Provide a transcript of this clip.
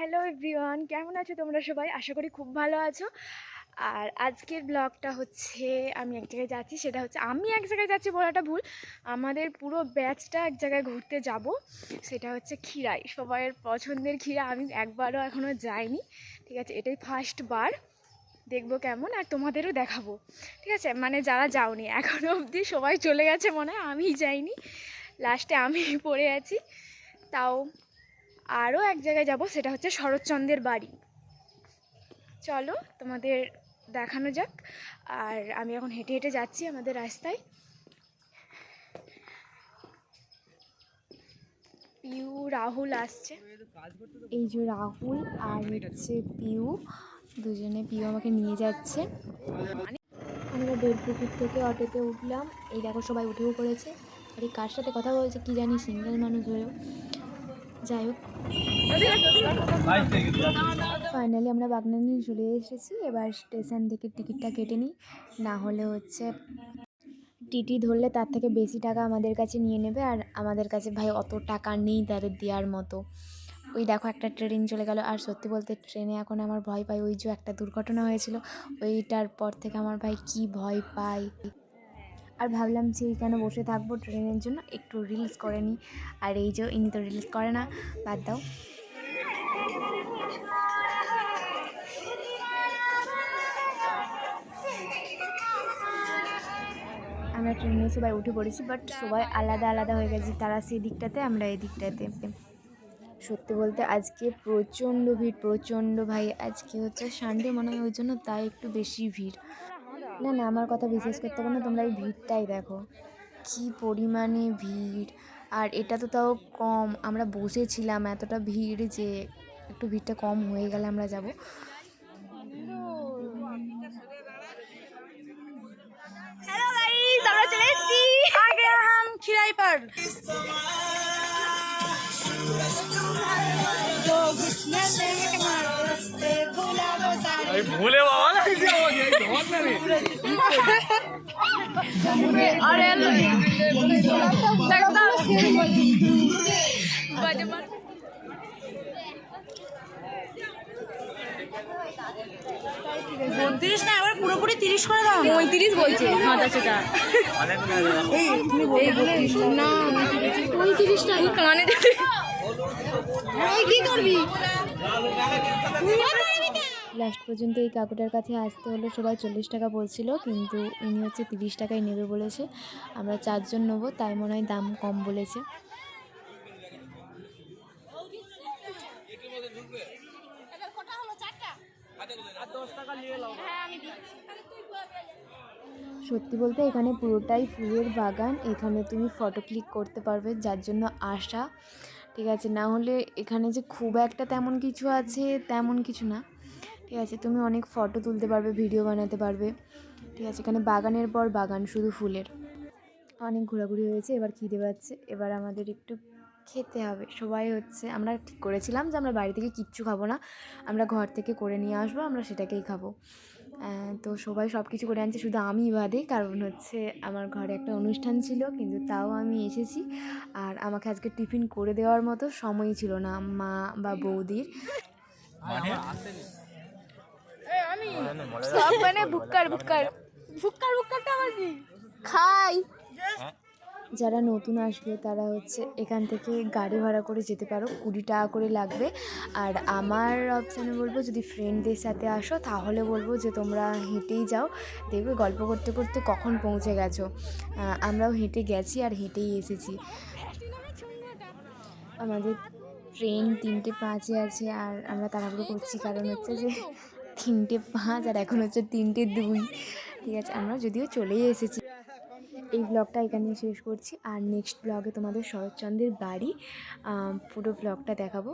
Hello everyone, কেমন আছো তোমরা সবাই? আশা করি খুব ভালো আছো। আর আজকের ব্লগটা হচ্ছে আমি এক জায়গায় যাচ্ছি, সেটা হচ্ছে আমি এক জায়গায় যাচ্ছি বলাটা ভুল, আমাদের পুরো ব্যাচটা এক জায়গায় ঘুরতে যাব। সেটা হচ্ছে ক্ষীরাই, সবাইয়ের পছন্দের ক্ষীরা। আমি একবারও এখনও যাইনি, ঠিক আছে? এটাই ফার্স্ট বার, দেখবো কেমন, আর তোমাদেরও দেখাবো, ঠিক আছে? মানে যারা যাওনি এখনও অবধি, সবাই চলে গেছে মনে হয়, আমিই যাইনি, লাস্টে আমি পড়ে আছি। তাও আরও এক জায়গায় যাব, সেটা হচ্ছে শরৎচন্দ্রের বাড়ি। চলো তোমাদের দেখানো যাক। আর আমি এখন হেঁটে হেঁটে যাচ্ছি আমাদের রাস্তায়। পিউ রাহুল আসছে, এই যে রাহুল আর হচ্ছে পিউ, দুজনে। পিউ আমাকে নিয়ে যাচ্ছে। আমরা বেলপুকুর থেকে অটোতে উঠলাম, এই দেখো সবাই উঠেও পড়েছে। আর এই কার সাথে কথা বলছে কি জানি, সিঙ্গেল মানুষ হয়েও। যাই হোক, ফাইনালি আমরা বাগনানি চলে এসেছি। এবার স্টেশন থেকে টিকিটটা কেটে নিই, না হলে হচ্ছে টিটি ধরলে তার থেকে বেশি টাকা আমাদের কাছে নিয়ে নেবে। আর আমাদের কাছে ভাই অত টাকা নেই তাদের দেওয়ার মতো। ওই দেখো একটা ট্রেন চলে গেল। আর সত্যি বলতে ট্রেনে এখন আমার ভয় পাই, ওই যে একটা দুর্ঘটনা হয়েছিল ওইটার পর থেকে আমার ভাই কি ভয় পাই। আর ভাবলাম যে কেন বসে থাকবো ট্রেনের জন্য, একটু রিলস করে নিই। আর এই যে ইনি তো রিলস করে না, বাদ দাও। আমরা ট্রেনে সবাই উঠে পড়েছি, বাট সবাই আলাদা আলাদা হয়ে গেছি, তারা সেই দিকটাতে, আমরা এই দিকটাতে। সত্যি বলতে আজকে প্রচণ্ড ভিড়, প্রচণ্ড ভাই। আজকে হচ্ছে সানডে মনে হয়, ওই জন্য তাই একটু বেশি ভিড়। না না, আমার কথা বিশ্বাস করতে পারো না, তোমরা এই ভিড়টাই দেখো, কি পরিমাণে ভিড়। আর এটা তো তাও কম, আমরা বসেছিলাম, এতটা ভিড় যে একটু ভিড়টা কম হয়ে গেলে আমরা যাব। হ্যালো গাইস, আমরা চলে এসেছি। আগে हम खिराई पर भूले बाबा अरे বত্রিশ না, এবার পুরোপুরি 30 করে দাও। 35 বলছে মাথা সেটা। না 35 টাকা কানে দিতে কি করবি? লাস্ট পর্যন্ত এই কাকুটার কাছে আসতে হলো। সবাই 40 টাকা বলছিল, কিন্তু ইনি হচ্ছে 30 টাকায় নেবে বলেছে। আমরা 4 জন নেবো, তাই মনে হয় দাম কম বলেছে। সত্যি বলতে এখানে পুরোটাই ফুলের বাগান, এখানে তুমি ফটো ক্লিক করতে পারবে, যার জন্য আসা, ঠিক আছে? না হলে এখানে যে খুব একটা তেমন কিছু আছে তেমন কিছু না, ঠিক আছে? তুমি অনেক ফটো তুলতে পারবে, ভিডিও বানাতে পারবে, ঠিক আছে? এখানে বাগানের পর বাগান, শুধু ফুলের। অনেক ঘোরাঘুরি হয়েছে, এবার খিদে পাচ্ছে, এবার আমাদের একটু খেতে হবে। সবাই হচ্ছে, আমরা ঠিক করেছিলাম যে আমরা বাড়ি থেকে কিচ্ছু খাবো না, আমরা ঘর থেকে করে নিয়ে আসবো, আমরা সেটাকেই খাবো। তো সবাই সব কিছু করে আনছে, শুধু আমি বাদে, কারণ হচ্ছে আমার ঘরে একটা অনুষ্ঠান ছিল, কিন্তু তাও আমি এসেছি। আর আমাকে আজকে টিফিন করে দেওয়ার মতো সময় ছিল না মা বা বৌদির। সব মানে ভুক্কার ভুক্কার ভুক্কার ভুক্কারটা আমার কি খাই। যারা নতুন আসবে তারা হচ্ছে এখান থেকে গাড়ি ভাড়া করে যেতে পারো, 20 টাকা করে লাগবে। আর আমার অপশানে বলবো, যদি ফ্রেন্ডদের সাথে আসো তাহলে বলবো যে তোমরা হেঁটেই যাও, দেখবে গল্প করতে করতে কখন পৌঁছে গেছো। আমরাও হেঁটে গেছি আর হেঁটেই এসেছি। আমাদের ট্রেন 3:05 আছে, আর আমরা তাড়াহুড়ো করছি, কারণ হচ্ছে যে 3:05 আর এখন হচ্ছে 3:02, ঠিক আছে? আমরা যদিও চলেই এসেছি। এই ব্লগটা এখানেই শেষ করছি, আর নেক্সট ব্লগে তোমাদের শরৎচন্দ্রের বাড়ি পুরো ব্লগটা দেখাবো।